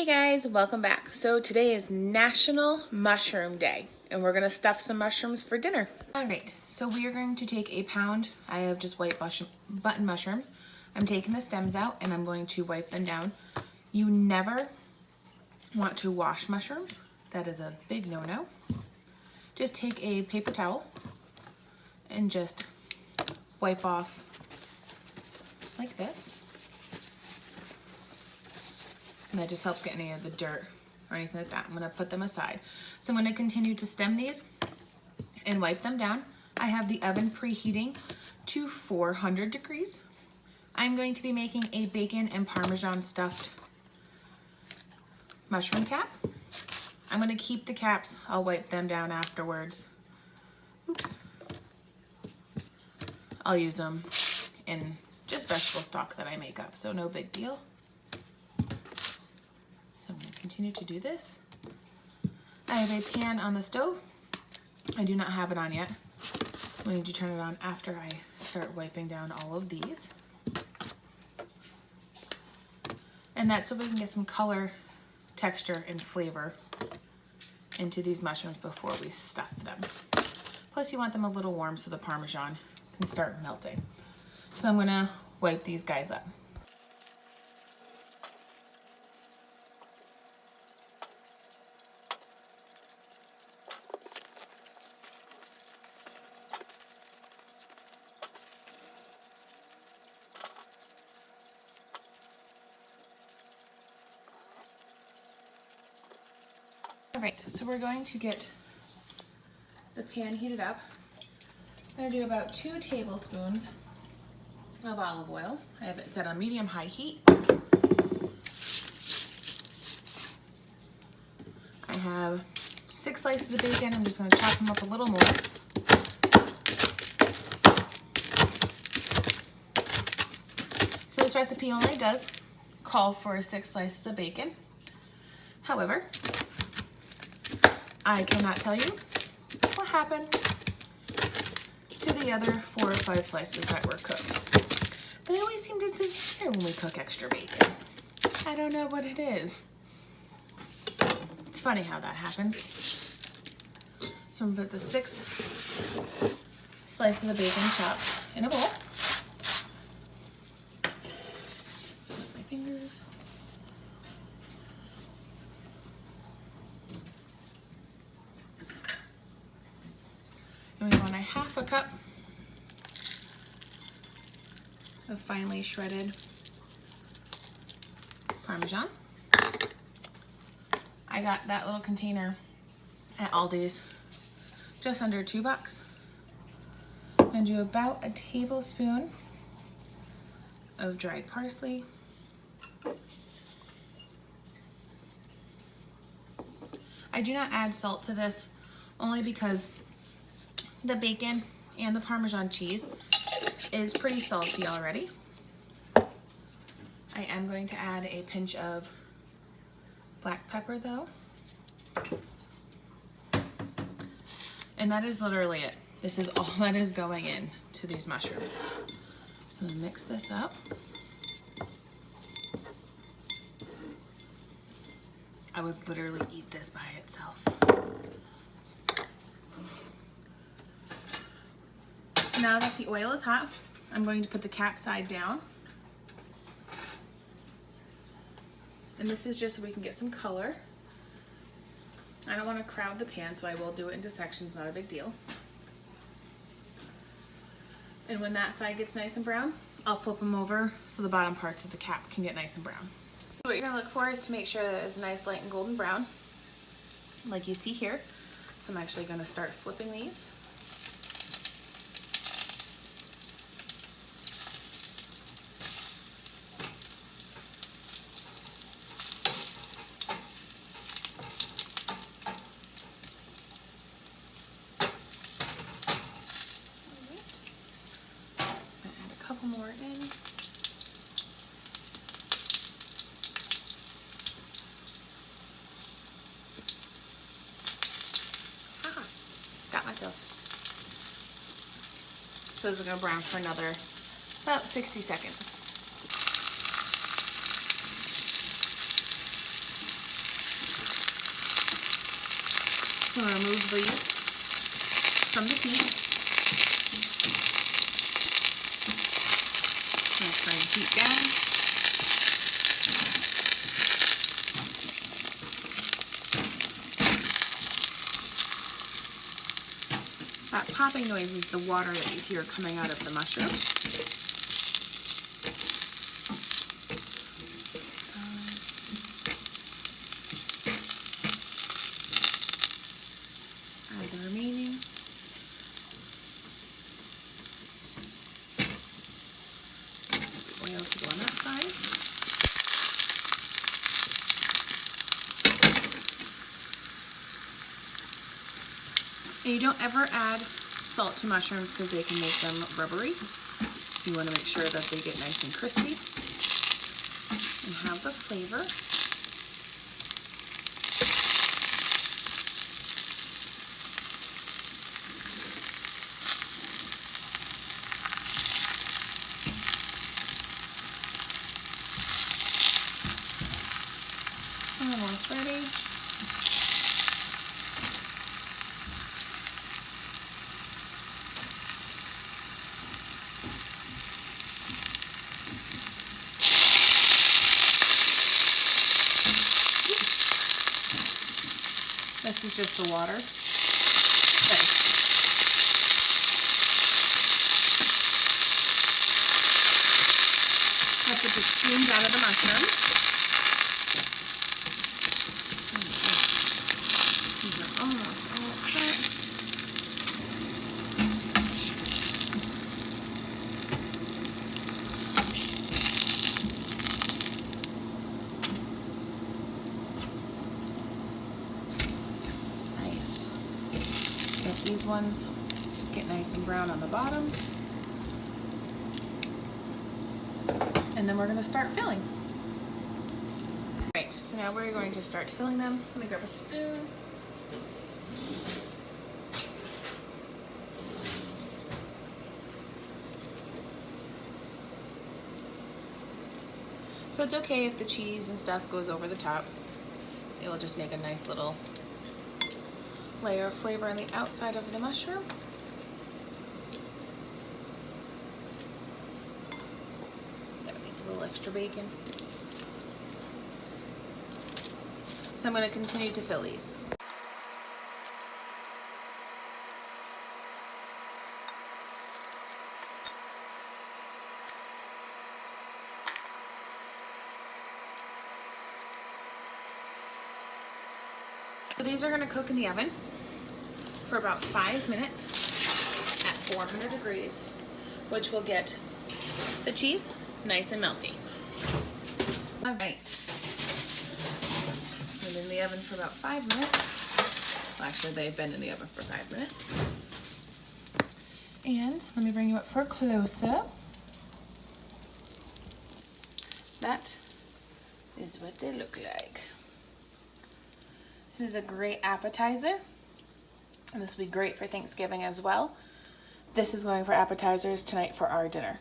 Hey guys, welcome back. So today is National Mushroom Day and we're gonna stuff some mushrooms for dinner. All right, so we are going to take a pound. I have just white button mushrooms. I'm taking the stems out and I'm going to wipe them down. You never want to wash mushrooms. That is a big no-no. Just take a paper towel and just wipe off like this. And that just helps get any of the dirt or anything like that. I'm gonna put them aside. So I'm gonna continue to stem these and wipe them down. I have the oven preheating to 400 degrees. I'm going to be making a bacon and Parmesan stuffed mushroom cap. I'm gonna keep the caps. I'll wipe them down afterwards. Oops. I'll use them in just vegetable stock that I make up, so no big deal. I'm going to continue to do this. I have a pan on the stove. I do not have it on yet. I'm going to turn it on after I start wiping down all of these. And that's so we can get some color, texture, and flavor into these mushrooms before we stuff them. Plus you want them a little warm so the Parmesan can start melting. So I'm going to wipe these guys up. All right, so we're going to get the pan heated up. I'm gonna do about 2 tablespoons of olive oil. I have it set on medium-high heat. I have 6 slices of bacon. I'm just gonna chop them up a little more. So this recipe only does call for 6 slices of bacon. However, I cannot tell you what happened to the other 4 or 5 slices that were cooked. They always seem to disappear when we cook extra bacon. I don't know what it is. It's funny how that happens. So I'm gonna put the 6 slices of bacon chopped in a bowl. My fingers. And we want a 1/2 cup of finely shredded Parmesan. I got that little container at Aldi's, just under $2. I'm gonna do about a tablespoon of dried parsley. I do not add salt to this only because the bacon and the Parmesan cheese is pretty salty already. I am going to add a pinch of black pepper though. And that is literally it. This is all that is going in to these mushrooms. So I'm gonna mix this up. I would literally eat this by itself. Now that the oil is hot, I'm going to put the cap side down. And this is just so we can get some color. I don't want to crowd the pan, so I will do it into sections, not a big deal. And when that side gets nice and brown, I'll flip them over so the bottom parts of the cap can get nice and brown. What you're going to look for is to make sure that it's nice, light, and golden brown, like you see here. So I'm actually going to start flipping these. Couple more in. Ah, got myself. So this is going to brown for another about 60 seconds. I'm going to remove these from the heat. I'm going to turn the heat down. That popping noise is the water that you hear coming out of the mushroom. Add the remaining. Oil to go on that side. And you don't ever add salt to mushrooms because they can make them rubbery. You want to make sure that they get nice and crispy and have the flavor. Almost ready. This is just the water. Okay. That's what just steamed out of the mushroom. These are almost all set. These ones get nice and brown on the bottom. And then we're going to start filling. Alright, so now we're going to start filling them. Let me grab a spoon. So it's okay if the cheese and stuff goes over the top. It will just make a nice little layer of flavor on the outside of the mushroom. That needs a little extra bacon. So I'm going to continue to fill these. So these are going to cook in the oven for about 5 minutes at 400 degrees, which will get the cheese nice and melty. All right, been in the oven for about 5 minutes. Well, actually, they've been in the oven for 5 minutes. And let me bring you up for a close-up. That is what they look like. This is a great appetizer. And this will be great for Thanksgiving as well. This is going for appetizers tonight for our dinner.